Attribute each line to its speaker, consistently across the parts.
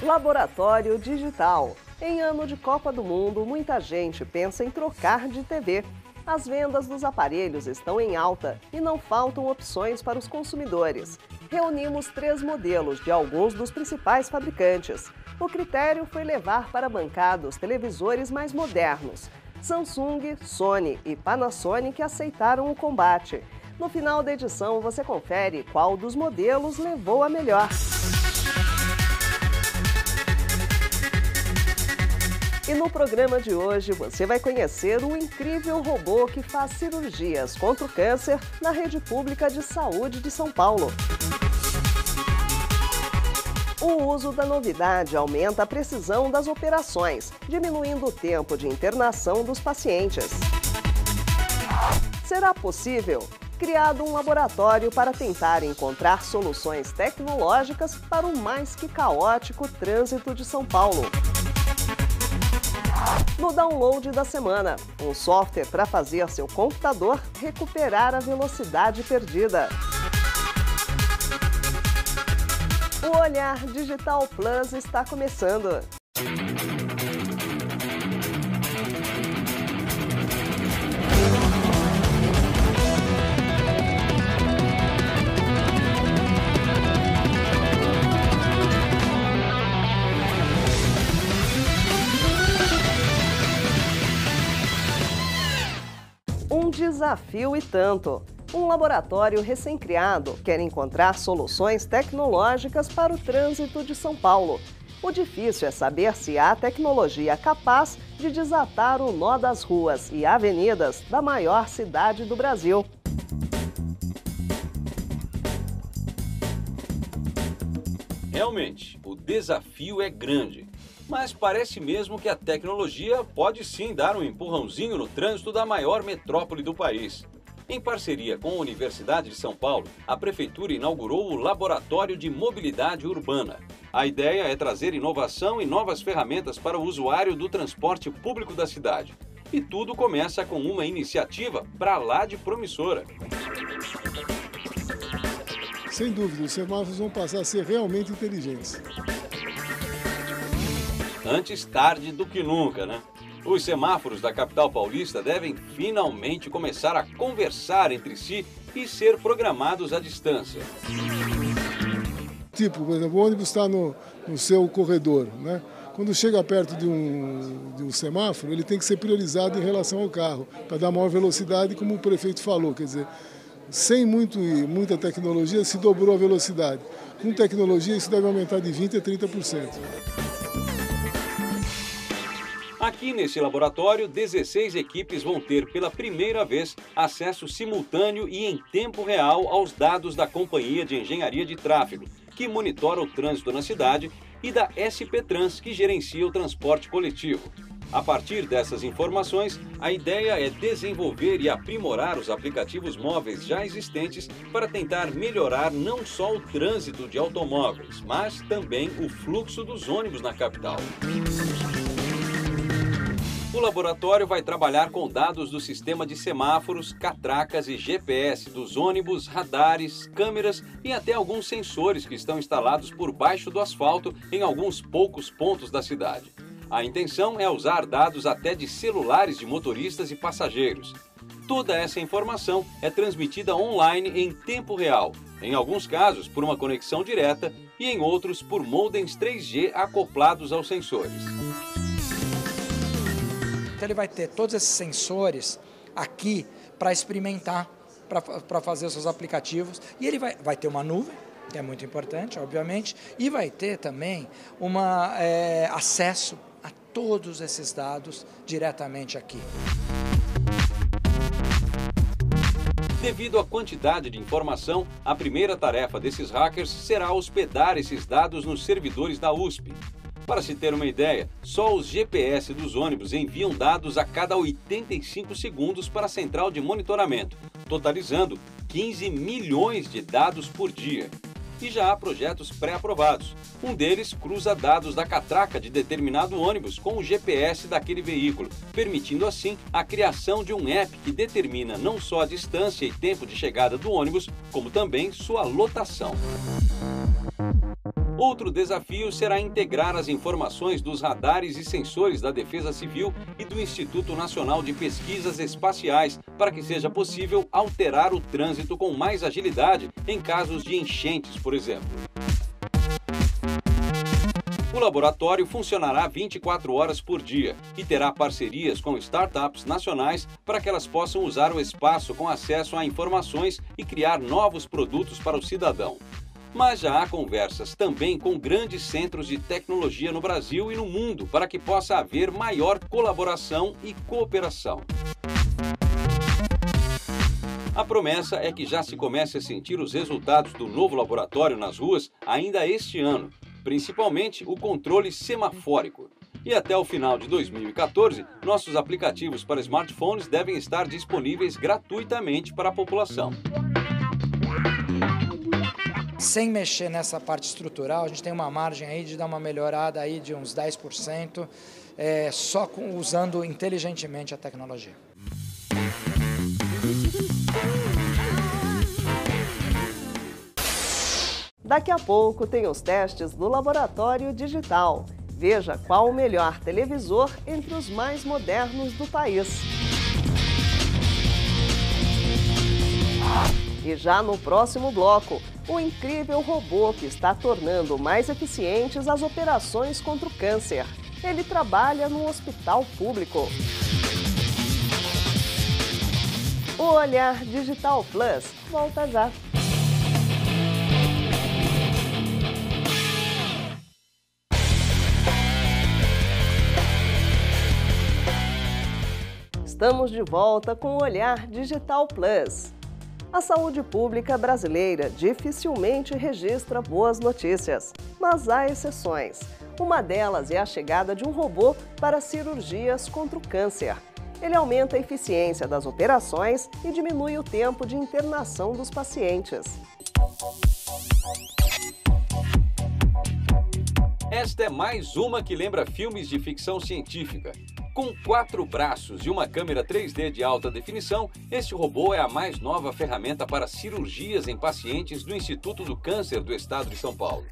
Speaker 1: Laboratório Digital. Em ano de Copa do Mundo, muita gente pensa em trocar de TV. As vendas dos aparelhos estão em alta e não faltam opções para os consumidores. Reunimos 3 modelos de alguns dos principais fabricantes. O critério foi levar para a bancada os televisores mais modernos. Samsung, Sony e Panasonic aceitaram o combate. No final da edição, você confere qual dos modelos levou a melhor. E no programa de hoje você vai conhecer um incrível robô que faz cirurgias contra o câncer na rede pública de saúde de São Paulo. O uso da novidade aumenta a precisão das operações, diminuindo o tempo de internação dos pacientes. Será possível? Criado um laboratório para tentar encontrar soluções tecnológicas para o mais que caótico trânsito de São Paulo. No download da semana, um software para fazer seu computador recuperar a velocidade perdida. O Olhar Digital Plus está começando. Um desafio e tanto. Um laboratório recém-criado quer encontrar soluções tecnológicas para o trânsito de São Paulo. O difícil é saber se há tecnologia capaz de desatar o nó das ruas e avenidas da maior cidade do Brasil.
Speaker 2: Realmente, o desafio é grande. Mas parece mesmo que a tecnologia pode sim dar um empurrãozinho no trânsito da maior metrópole do país. Em parceria com a Universidade de São Paulo, a Prefeitura inaugurou o Laboratório de Mobilidade Urbana. A ideia é trazer inovação e novas ferramentas para o usuário do transporte público da cidade. E tudo começa com uma iniciativa pra lá de promissora.
Speaker 3: Sem dúvida, os semáforos vão passar a ser realmente inteligentes.
Speaker 2: Antes tarde do que nunca, né? Os semáforos da capital paulista devem finalmente começar a conversar entre si e ser programados à distância.
Speaker 3: Tipo, por exemplo, o ônibus está no seu corredor, né? Quando chega perto de um semáforo, ele tem que ser priorizado em relação ao carro, para dar maior velocidade, como o prefeito falou. Quer dizer, sem muita tecnologia, se dobrou a velocidade. Com tecnologia, isso deve aumentar de 20% a 30%.
Speaker 2: Aqui nesse laboratório, 16 equipes vão ter pela primeira vez acesso simultâneo e em tempo real aos dados da Companhia de Engenharia de Tráfego, que monitora o trânsito na cidade, e da SP Trans, que gerencia o transporte coletivo. A partir dessas informações, a ideia é desenvolver e aprimorar os aplicativos móveis já existentes para tentar melhorar não só o trânsito de automóveis, mas também o fluxo dos ônibus na capital. O laboratório vai trabalhar com dados do sistema de semáforos, catracas e GPS dos ônibus, radares, câmeras e até alguns sensores que estão instalados por baixo do asfalto em alguns poucos pontos da cidade. A intenção é usar dados até de celulares de motoristas e passageiros. Toda essa informação é transmitida online em tempo real, em alguns casos por uma conexão direta e em outros por modems 3G acoplados aos sensores.
Speaker 4: Então ele vai ter todos esses sensores aqui para experimentar, para fazer os seus aplicativos. E ele vai ter uma nuvem, que é muito importante, obviamente, e vai ter também acesso a todos esses dados diretamente aqui.
Speaker 2: Devido à quantidade de informação, a primeira tarefa desses hackers será hospedar esses dados nos servidores da USP. Para se ter uma ideia, só os GPS dos ônibus enviam dados a cada 85 segundos para a central de monitoramento, totalizando 15 milhões de dados por dia. E já há projetos pré-aprovados. Um deles cruza dados da catraca de determinado ônibus com o GPS daquele veículo, permitindo assim a criação de um app que determina não só a distância e tempo de chegada do ônibus, como também sua lotação. Outro desafio será integrar as informações dos radares e sensores da Defesa Civil e do Instituto Nacional de Pesquisas Espaciais, para que seja possível alterar o trânsito com mais agilidade em casos de enchentes, por exemplo. O laboratório funcionará 24 horas por dia e terá parcerias com startups nacionais para que elas possam usar o espaço com acesso a informações e criar novos produtos para o cidadão. Mas já há conversas também com grandes centros de tecnologia no Brasil e no mundo para que possa haver maior colaboração e cooperação. A promessa é que já se comece a sentir os resultados do novo laboratório nas ruas ainda este ano, principalmente o controle semafórico. E até o final de 2014, nossos aplicativos para smartphones devem estar disponíveis gratuitamente para a população.
Speaker 4: Sem mexer nessa parte estrutural, a gente tem uma margem aí de dar uma melhorada aí de uns 10%, só usando inteligentemente a tecnologia.
Speaker 1: Daqui a pouco tem os testes do Laboratório Digital. Veja qual o melhor televisor entre os mais modernos do país. E já no próximo bloco, o incrível robô que está tornando mais eficientes as operações contra o câncer. Ele trabalha no hospital público. O Olhar Digital Plus volta já. Estamos de volta com o Olhar Digital Plus. A saúde pública brasileira dificilmente registra boas notícias, mas há exceções. Uma delas é a chegada de um robô para cirurgias contra o câncer. Ele aumenta a eficiência das operações e diminui o tempo de internação dos pacientes.
Speaker 2: Esta é mais uma que lembra filmes de ficção científica. Com 4 braços e uma câmera 3D de alta definição, este robô é a mais nova ferramenta para cirurgias em pacientes do Instituto do Câncer do Estado de São Paulo.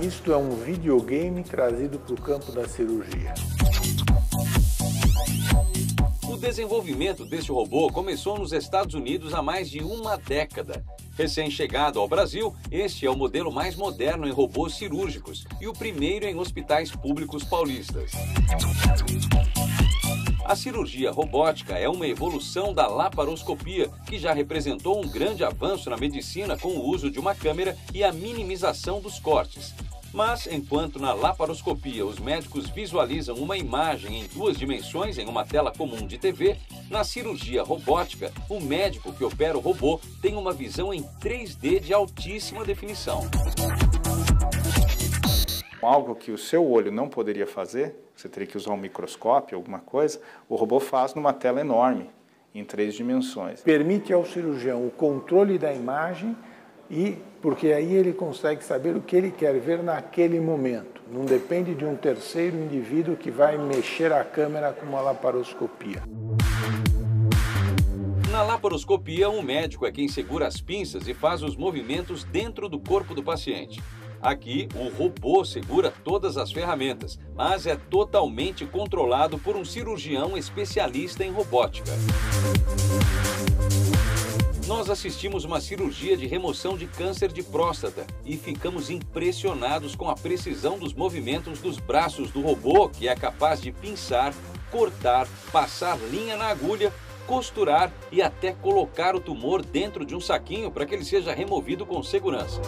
Speaker 5: Isto é um videogame trazido para o campo da cirurgia.
Speaker 2: O desenvolvimento deste robô começou nos Estados Unidos há mais de uma década. Recém-chegado ao Brasil, este é o modelo mais moderno em robôs cirúrgicos e o primeiro em hospitais públicos paulistas. A cirurgia robótica é uma evolução da laparoscopia, que já representou um grande avanço na medicina com o uso de uma câmera e a minimização dos cortes. Mas, enquanto na laparoscopia os médicos visualizam uma imagem em 2 dimensões em uma tela comum de TV, na cirurgia robótica, o médico que opera o robô tem uma visão em 3D de altíssima definição.
Speaker 5: Algo que o seu olho não poderia fazer, você teria que usar um microscópio, alguma coisa, o robô faz numa tela enorme, em 3 dimensões. Permite ao cirurgião o controle da imagem, porque aí ele consegue saber o que ele quer ver naquele momento. Não depende de um terceiro indivíduo que vai mexer a câmera com uma laparoscopia.
Speaker 2: Na laparoscopia, o médico é quem segura as pinças e faz os movimentos dentro do corpo do paciente. Aqui, o robô segura todas as ferramentas, mas é totalmente controlado por um cirurgião especialista em robótica. Nós assistimos uma cirurgia de remoção de câncer de próstata e ficamos impressionados com a precisão dos movimentos dos braços do robô, que é capaz de pinçar, cortar, passar linha na agulha, costurar e até colocar o tumor dentro de um saquinho para que ele seja removido com segurança.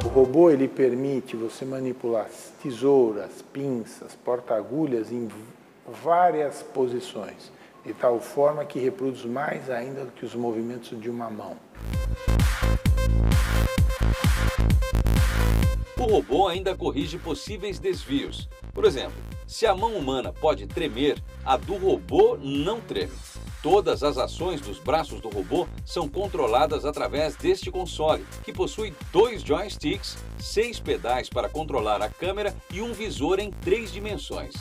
Speaker 5: O robô ele permite você manipular tesouras, pinças, porta-agulhas em várias posições, de tal forma que reproduz mais ainda do que os movimentos de uma mão.
Speaker 2: O robô ainda corrige possíveis desvios. Por exemplo, se a mão humana pode tremer, a do robô não treme. Todas as ações dos braços do robô são controladas através deste console, que possui 2 joysticks, 6 pedais para controlar a câmera e um visor em 3 dimensões.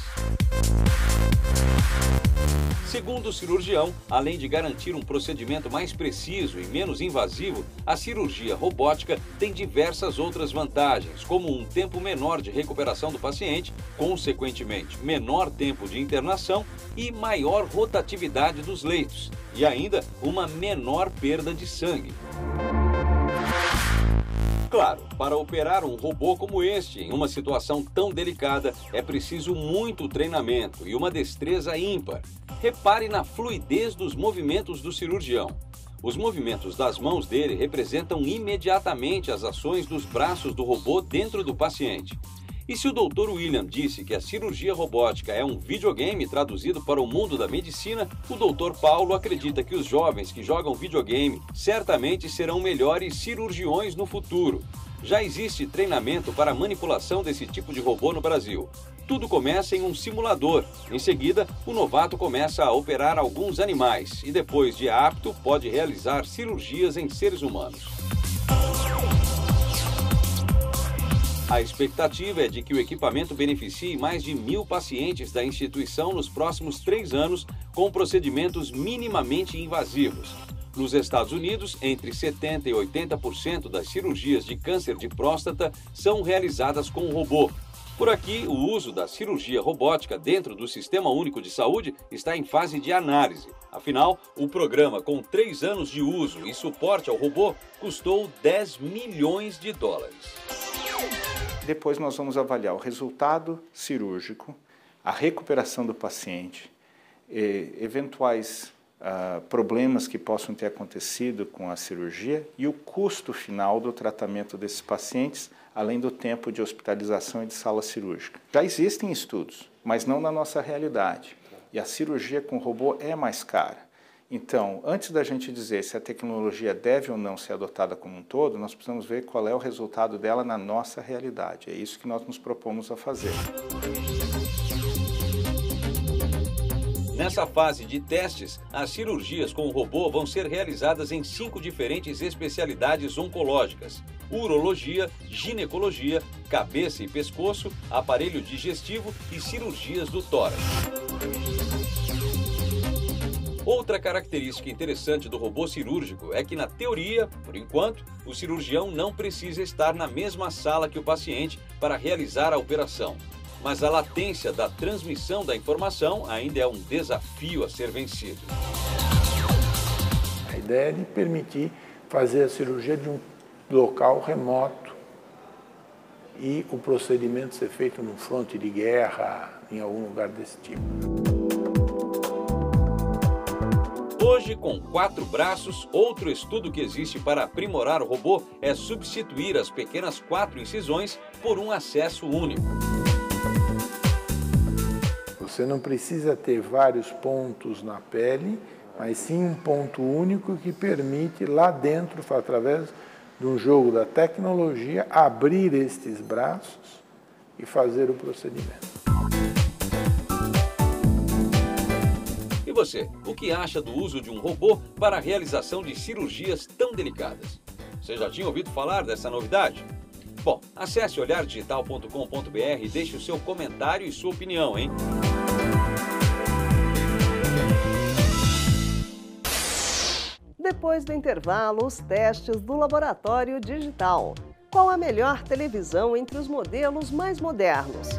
Speaker 2: Segundo o cirurgião, além de garantir um procedimento mais preciso e menos invasivo, a cirurgia robótica tem diversas outras vantagens, como um tempo menor de recuperação do paciente, consequentemente menor tempo de internação e maior rotatividade dos leitos, e ainda uma menor perda de sangue. Claro, para operar um robô como este, em uma situação tão delicada, é preciso muito treinamento e uma destreza ímpar. Repare na fluidez dos movimentos do cirurgião. Os movimentos das mãos dele representam imediatamente as ações dos braços do robô dentro do paciente. E se o Dr. William disse que a cirurgia robótica é um videogame traduzido para o mundo da medicina, o Dr. Paulo acredita que os jovens que jogam videogame certamente serão melhores cirurgiões no futuro. Já existe treinamento para a manipulação desse tipo de robô no Brasil. Tudo começa em um simulador. Em seguida, o novato começa a operar alguns animais e depois de apto pode realizar cirurgias em seres humanos. A expectativa é de que o equipamento beneficie mais de 1.000 pacientes da instituição nos próximos 3 anos com procedimentos minimamente invasivos. Nos Estados Unidos, entre 70% e 80% das cirurgias de câncer de próstata são realizadas com robô. Por aqui, o uso da cirurgia robótica dentro do Sistema Único de Saúde está em fase de análise. Afinal, o programa, com 3 anos de uso e suporte ao robô, custou $10 milhões.
Speaker 5: Depois nós vamos avaliar o resultado cirúrgico, a recuperação do paciente, eventuais problemas que possam ter acontecido com a cirurgia e o custo final do tratamento desses pacientes, além do tempo de hospitalização e de sala cirúrgica. Já existem estudos, mas não na nossa realidade. E a cirurgia com robô é mais cara. Então, antes da gente dizer se a tecnologia deve ou não ser adotada como um todo, nós precisamos ver qual é o resultado dela na nossa realidade. É isso que nós nos propomos a fazer.
Speaker 2: Nessa fase de testes, as cirurgias com o robô vão ser realizadas em 5 diferentes especialidades oncológicas: urologia, ginecologia, cabeça e pescoço, aparelho digestivo e cirurgias do tórax. Outra característica interessante do robô cirúrgico é que, na teoria, por enquanto, o cirurgião não precisa estar na mesma sala que o paciente para realizar a operação. Mas a latência da transmissão da informação ainda é um desafio a ser vencido.
Speaker 6: A ideia é de permitir fazer a cirurgia de um local remoto e o procedimento ser feito num fronte de guerra, em algum lugar desse tipo.
Speaker 2: Hoje, com 4 braços, outro estudo que existe para aprimorar o robô é substituir as pequenas 4 incisões por um acesso único.
Speaker 6: Você não precisa ter vários pontos na pele, mas sim um ponto único que permite lá dentro, através de um jogo da tecnologia, abrir estes braços e fazer o procedimento.
Speaker 2: E você, o que acha do uso de um robô para a realização de cirurgias tão delicadas? Você já tinha ouvido falar dessa novidade? Bom, acesse olhardigital.com.br e deixe o seu comentário e sua opinião, hein?
Speaker 1: Depois do intervalo, os testes do Laboratório Digital. Qual a melhor televisão entre os modelos mais modernos?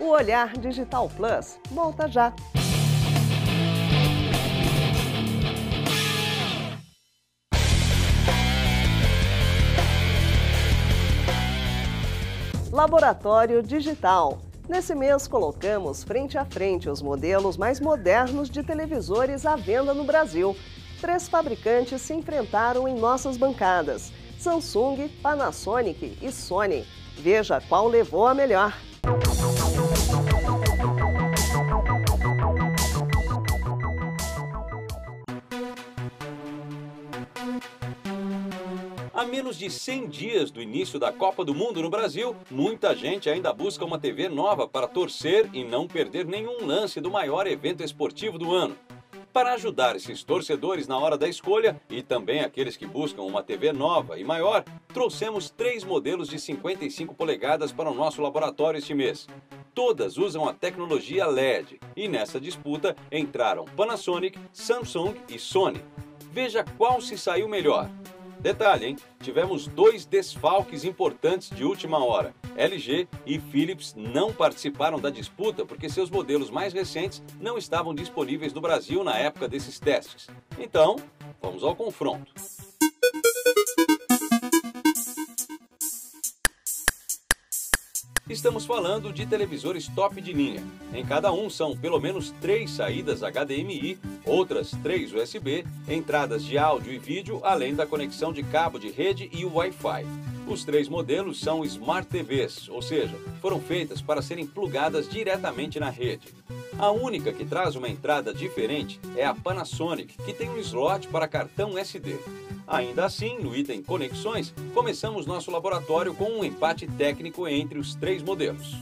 Speaker 1: O Olhar Digital Plus volta já. Laboratório Digital. Nesse mês, colocamos frente a frente os modelos mais modernos de televisores à venda no Brasil. 3 fabricantes se enfrentaram em nossas bancadas: Samsung, Panasonic e Sony. Veja qual levou a melhor.
Speaker 2: A menos de 100 dias do início da Copa do Mundo no Brasil, muita gente ainda busca uma TV nova para torcer e não perder nenhum lance do maior evento esportivo do ano. Para ajudar esses torcedores na hora da escolha, e também aqueles que buscam uma TV nova e maior, trouxemos 3 modelos de 55 polegadas para o nosso laboratório este mês. Todas usam a tecnologia LED e nessa disputa entraram Panasonic, Samsung e Sony. Veja qual se saiu melhor. Detalhe, hein? Tivemos 2 desfalques importantes de última hora. LG e Philips não participaram da disputa porque seus modelos mais recentes não estavam disponíveis no Brasil na época desses testes. Então, vamos ao confronto. Estamos falando de televisores top de linha. Em cada um são pelo menos 3 saídas HDMI, outras 3 USB, entradas de áudio e vídeo, além da conexão de cabo de rede e o Wi-Fi. Os 3 modelos são Smart TVs, ou seja, foram feitas para serem plugadas diretamente na rede. A única que traz uma entrada diferente é a Panasonic, que tem um slot para cartão SD. Ainda assim, no item Conexões, começamos nosso laboratório com um empate técnico entre os 3 modelos.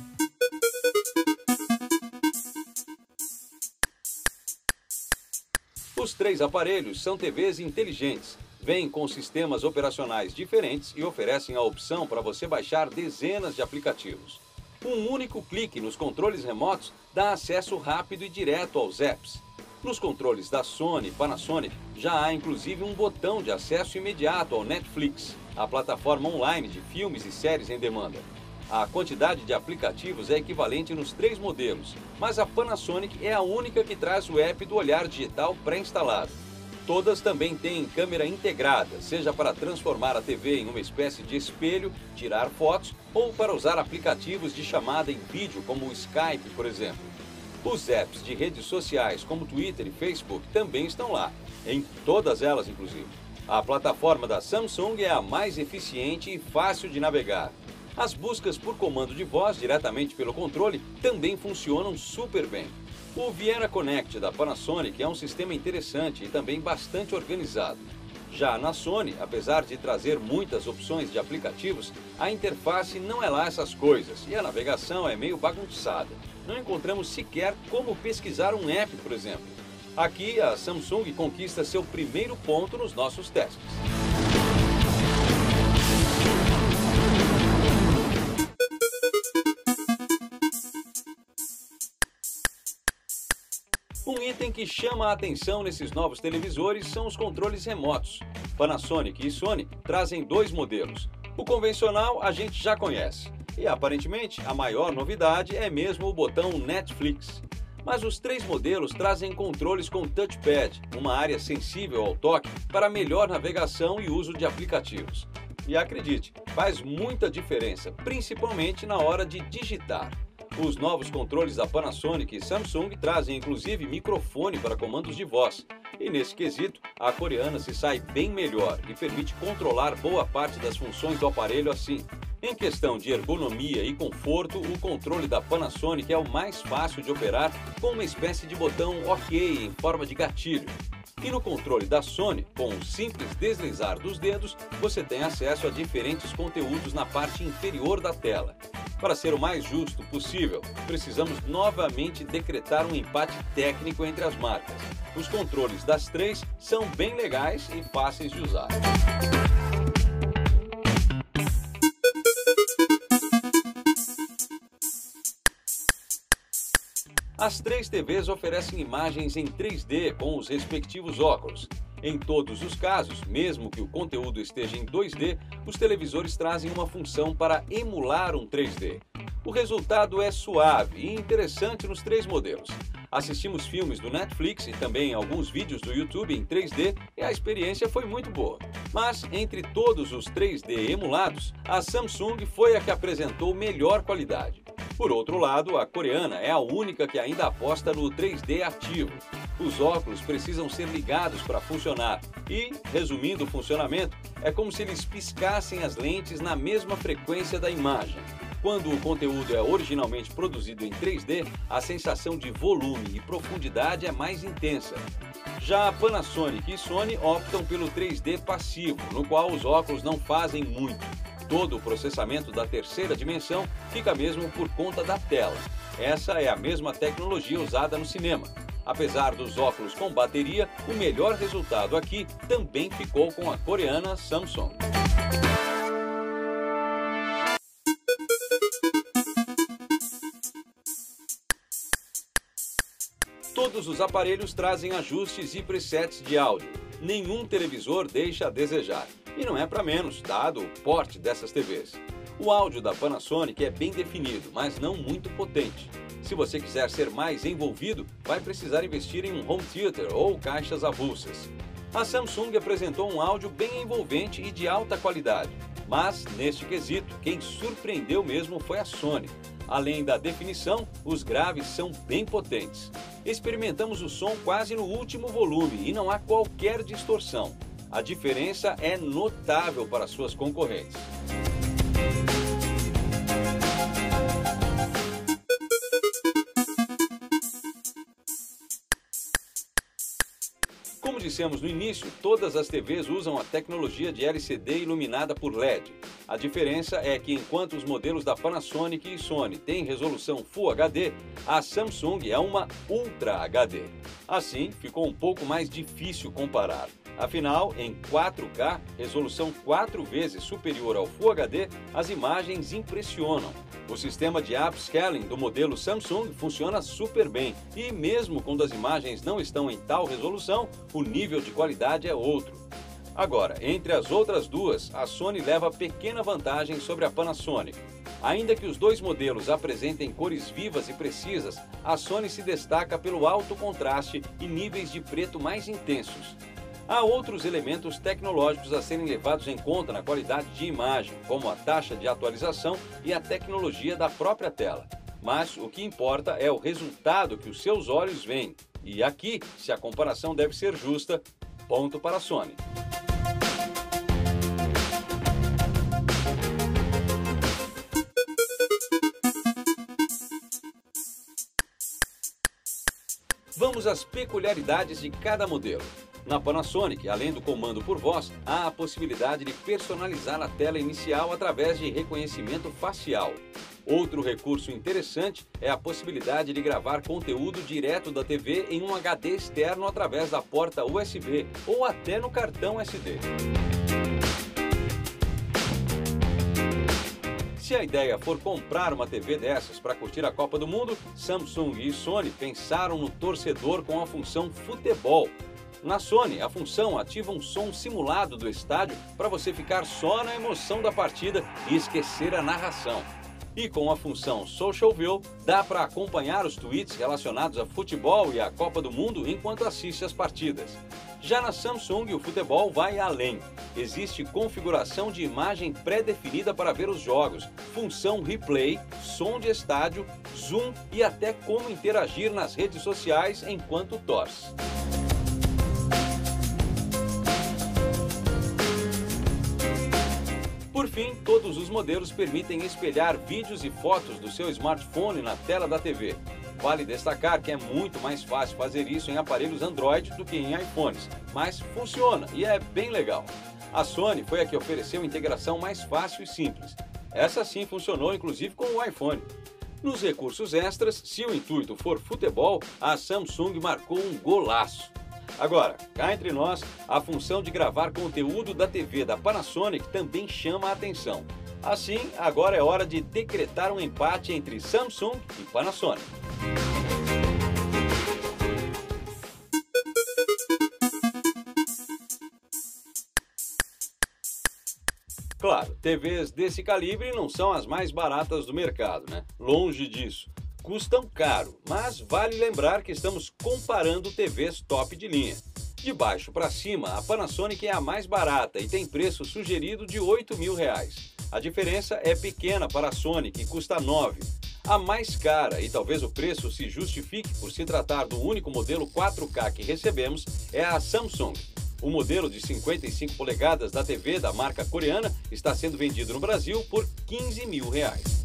Speaker 2: Os 3 aparelhos são TVs inteligentes, vêm com sistemas operacionais diferentes e oferecem a opção para você baixar dezenas de aplicativos. Um único clique nos controles remotos dá acesso rápido e direto aos apps. Nos controles da Sony e Panasonic já há inclusive um botão de acesso imediato ao Netflix, a plataforma online de filmes e séries em demanda. A quantidade de aplicativos é equivalente nos 3 modelos, mas a Panasonic é a única que traz o app do Olhar Digital pré-instalado. Todas também têm câmera integrada, seja para transformar a TV em uma espécie de espelho, tirar fotos ou para usar aplicativos de chamada em vídeo como o Skype, por exemplo. Os apps de redes sociais como Twitter e Facebook também estão lá, em todas elas inclusive. A plataforma da Samsung é a mais eficiente e fácil de navegar. As buscas por comando de voz diretamente pelo controle também funcionam super bem. O Viera Connect da Panasonic é um sistema interessante e também bastante organizado. Já na Sony, apesar de trazer muitas opções de aplicativos, a interface não é lá essas coisas e a navegação é meio bagunçada. Não encontramos sequer como pesquisar um app, por exemplo. Aqui, a Samsung conquista seu primeiro ponto nos nossos testes. Um item que chama a atenção nesses novos televisores são os controles remotos. Panasonic e Sony trazem 2 modelos. O convencional a gente já conhece. E aparentemente a maior novidade é mesmo o botão Netflix. Mas os 3 modelos trazem controles com touchpad, uma área sensível ao toque para melhor navegação e uso de aplicativos. E acredite, faz muita diferença, principalmente na hora de digitar. Os novos controles da Panasonic e Samsung trazem inclusive microfone para comandos de voz. E nesse quesito, a coreana se sai bem melhor e permite controlar boa parte das funções do aparelho assim. Em questão de ergonomia e conforto, o controle da Panasonic é o mais fácil de operar com uma espécie de botão OK em forma de gatilho. E no controle da Sony, com um simples deslizar dos dedos, você tem acesso a diferentes conteúdos na parte inferior da tela. Para ser o mais justo possível, precisamos novamente decretar um empate técnico entre as marcas. Os controles das 3 são bem legais e fáceis de usar. As 3 TVs oferecem imagens em 3D com os respectivos óculos. Em todos os casos, mesmo que o conteúdo esteja em 2D, os televisores trazem uma função para emular um 3D. O resultado é suave e interessante nos 3 modelos. Assistimos filmes do Netflix e também alguns vídeos do YouTube em 3D e a experiência foi muito boa. Mas, entre todos os 3D emulados, a Samsung foi a que apresentou melhor qualidade. Por outro lado, a coreana é a única que ainda aposta no 3D ativo. Os óculos precisam ser ligados para funcionar e, resumindo o funcionamento, é como se eles piscassem as lentes na mesma frequência da imagem. Quando o conteúdo é originalmente produzido em 3D, a sensação de volume e profundidade é mais intensa. Já a Panasonic e Sony optam pelo 3D passivo, no qual os óculos não fazem muito. Todo o processamento da terceira dimensão fica mesmo por conta da tela. Essa é a mesma tecnologia usada no cinema. Apesar dos óculos com bateria, o melhor resultado aqui também ficou com a coreana Samsung. Todos os aparelhos trazem ajustes e presets de áudio. Nenhum televisor deixa a desejar. E não é para menos, dado o porte dessas TVs. O áudio da Panasonic é bem definido, mas não muito potente. Se você quiser ser mais envolvido, vai precisar investir em um home theater ou caixas avulsas. A Samsung apresentou um áudio bem envolvente e de alta qualidade. Mas, neste quesito, quem surpreendeu mesmo foi a Sony. Além da definição, os graves são bem potentes. Experimentamos o som quase no último volume e não há qualquer distorção. A diferença é notável para suas concorrentes. Como dissemos no início, todas as TVs usam a tecnologia de LCD iluminada por LED. A diferença é que enquanto os modelos da Panasonic e Sony têm resolução Full HD, a Samsung é uma Ultra HD. Assim, ficou um pouco mais difícil comparar. Afinal, em 4K, resolução 4 vezes superior ao Full HD, as imagens impressionam. O sistema de upscaling do modelo Samsung funciona super bem e mesmo quando as imagens não estão em tal resolução, o nível de qualidade é outro. Agora, entre as outras duas, a Sony leva pequena vantagem sobre a Panasonic. Ainda que os dois modelos apresentem cores vivas e precisas, a Sony se destaca pelo alto contraste e níveis de preto mais intensos. Há outros elementos tecnológicos a serem levados em conta na qualidade de imagem, como a taxa de atualização e a tecnologia da própria tela. Mas o que importa é o resultado que os seus olhos veem. E aqui, se a comparação deve ser justa, ponto para a Sony. Vamos às peculiaridades de cada modelo. Na Panasonic, além do comando por voz, há a possibilidade de personalizar a tela inicial através de reconhecimento facial. Outro recurso interessante é a possibilidade de gravar conteúdo direto da TV em um HD externo através da porta USB ou até no cartão SD. Se a ideia for comprar uma TV dessas para curtir a Copa do Mundo, Samsung e Sony pensaram no torcedor com a função futebol. Na Sony, a função ativa um som simulado do estádio para você ficar só na emoção da partida e esquecer a narração. E com a função Social View, dá para acompanhar os tweets relacionados a futebol e a Copa do Mundo enquanto assiste as partidas. Já na Samsung, o futebol vai além. Existe configuração de imagem pré-definida para ver os jogos, função replay, som de estádio, zoom e até como interagir nas redes sociais enquanto torce. Por fim, todos os modelos permitem espelhar vídeos e fotos do seu smartphone na tela da TV. Vale destacar que é muito mais fácil fazer isso em aparelhos Android do que em iPhones, mas funciona e é bem legal. A Sony foi a que ofereceu integração mais fácil e simples. Essa sim funcionou inclusive com o iPhone. Nos recursos extras, se o intuito for futebol, a Samsung marcou um golaço. Agora, cá entre nós, a função de gravar conteúdo da TV da Panasonic também chama a atenção. Assim, agora é hora de decretar um empate entre Samsung e Panasonic. Claro, TVs desse calibre não são as mais baratas do mercado, né? Longe disso. Custam caro, mas vale lembrar que estamos comparando TVs top de linha. De baixo para cima, a Panasonic é a mais barata e tem preço sugerido de R$ 8.000. A diferença é pequena para a Sony, que custa R$ 9.000. A mais cara, e talvez o preço se justifique por se tratar do único modelo 4K que recebemos, é a Samsung. O modelo de 55 polegadas da TV da marca coreana está sendo vendido no Brasil por R$ 15.000.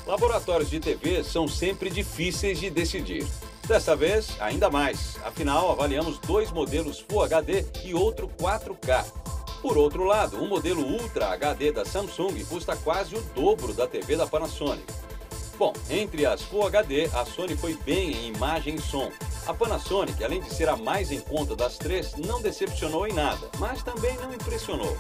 Speaker 2: Laboratórios de TV são sempre difíceis de decidir. Dessa vez, ainda mais. Afinal, avaliamos dois modelos Full HD e outro 4K. Por outro lado, o modelo Ultra HD da Samsung custa quase o dobro da TV da Panasonic. Bom, entre as Full HD, a Sony foi bem em imagem e som. A Panasonic, além de ser a mais em conta das três, não decepcionou em nada, mas também não impressionou.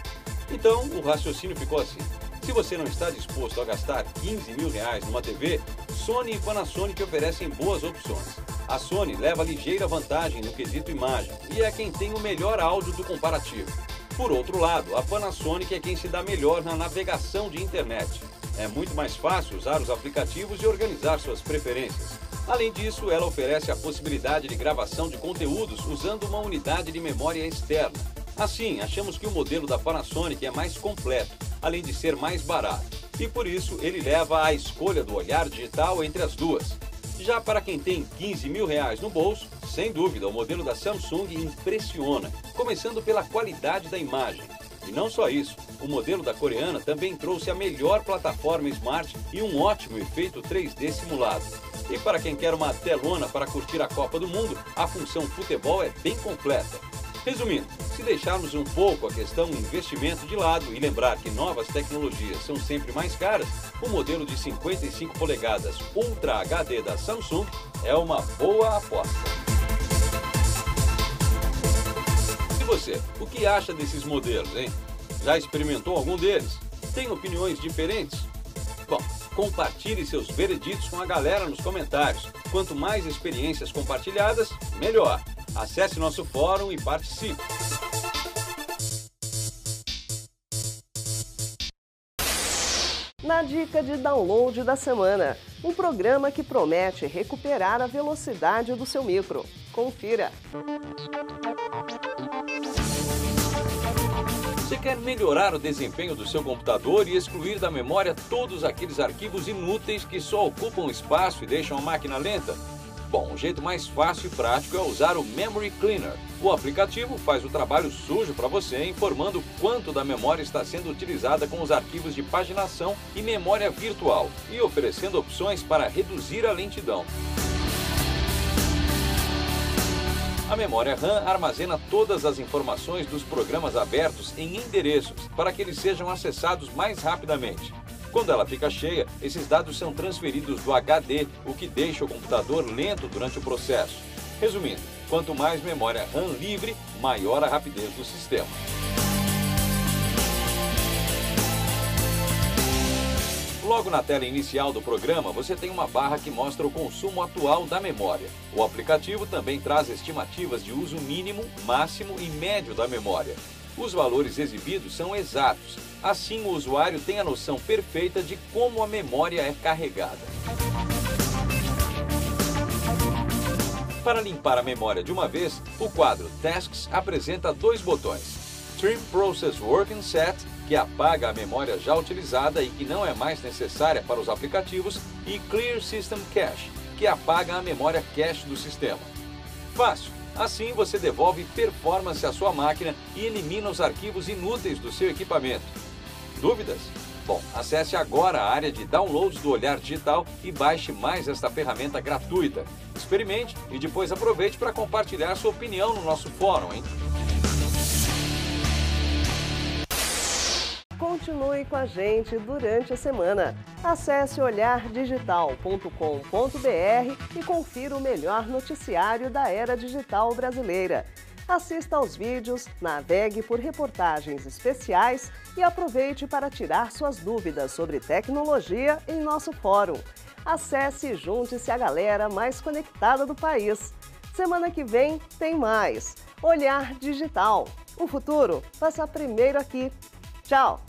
Speaker 2: Então, o raciocínio ficou assim. Se você não está disposto a gastar R$15 mil numa TV, Sony e Panasonic oferecem boas opções. A Sony leva ligeira vantagem no quesito imagem e é quem tem o melhor áudio do comparativo. Por outro lado, a Panasonic é quem se dá melhor na navegação de internet. É muito mais fácil usar os aplicativos e organizar suas preferências. Além disso, ela oferece a possibilidade de gravação de conteúdos usando uma unidade de memória externa. Assim, achamos que o modelo da Panasonic é mais completo, além de ser mais barato. E por isso, ele leva à escolha do olhar digital entre as duas. Já para quem tem R$15 mil no bolso, sem dúvida, o modelo da Samsung impressiona, começando pela qualidade da imagem. E não só isso, o modelo da coreana também trouxe a melhor plataforma Smart e um ótimo efeito 3D simulado. E para quem quer uma telona para curtir a Copa do Mundo, a função futebol é bem completa. Resumindo, se deixarmos um pouco a questão investimento de lado e lembrar que novas tecnologias são sempre mais caras, o modelo de 55 polegadas Ultra HD da Samsung é uma boa aposta. E você, o que acha desses modelos, hein? Já experimentou algum deles? Tem opiniões diferentes? Bom, compartilhe seus vereditos com a galera nos comentários. Quanto mais experiências compartilhadas, melhor. Acesse nosso fórum e participe.
Speaker 1: Na dica de download da semana, um programa que promete recuperar a velocidade do seu micro. Confira!
Speaker 2: Você quer melhorar o desempenho do seu computador e excluir da memória todos aqueles arquivos inúteis que só ocupam espaço e deixam a máquina lenta? Bom, o jeito mais fácil e prático é usar o Memory Cleaner. O aplicativo faz o trabalho sujo para você, informando quanto da memória está sendo utilizada com os arquivos de paginação e memória virtual, e oferecendo opções para reduzir a lentidão. A memória RAM armazena todas as informações dos programas abertos em endereços, para que eles sejam acessados mais rapidamente. Quando ela fica cheia, esses dados são transferidos do HD, o que deixa o computador lento durante o processo. Resumindo, quanto mais memória RAM livre, maior a rapidez do sistema. Logo na tela inicial do programa, você tem uma barra que mostra o consumo atual da memória. O aplicativo também traz estimativas de uso mínimo, máximo e médio da memória. Os valores exibidos são exatos. Assim, o usuário tem a noção perfeita de como a memória é carregada. Para limpar a memória de uma vez, o quadro Tasks apresenta dois botões. Trim Process Working Set, que apaga a memória já utilizada e que não é mais necessária para os aplicativos, e Clear System Cache, que apaga a memória cache do sistema. Fácil! Assim você devolve performance à sua máquina e elimina os arquivos inúteis do seu equipamento. Dúvidas? Bom, acesse agora a área de downloads do Olhar Digital e baixe mais esta ferramenta gratuita. Experimente e depois aproveite para compartilhar sua opinião no nosso fórum, hein?
Speaker 1: Continue com a gente durante a semana. Acesse olhardigital.com.br e confira o melhor noticiário da era digital brasileira. Assista aos vídeos, navegue por reportagens especiais e aproveite para tirar suas dúvidas sobre tecnologia em nosso fórum. Acesse e junte-se à galera mais conectada do país. Semana que vem tem mais. Olhar Digital. O futuro passa primeiro aqui. Tchau!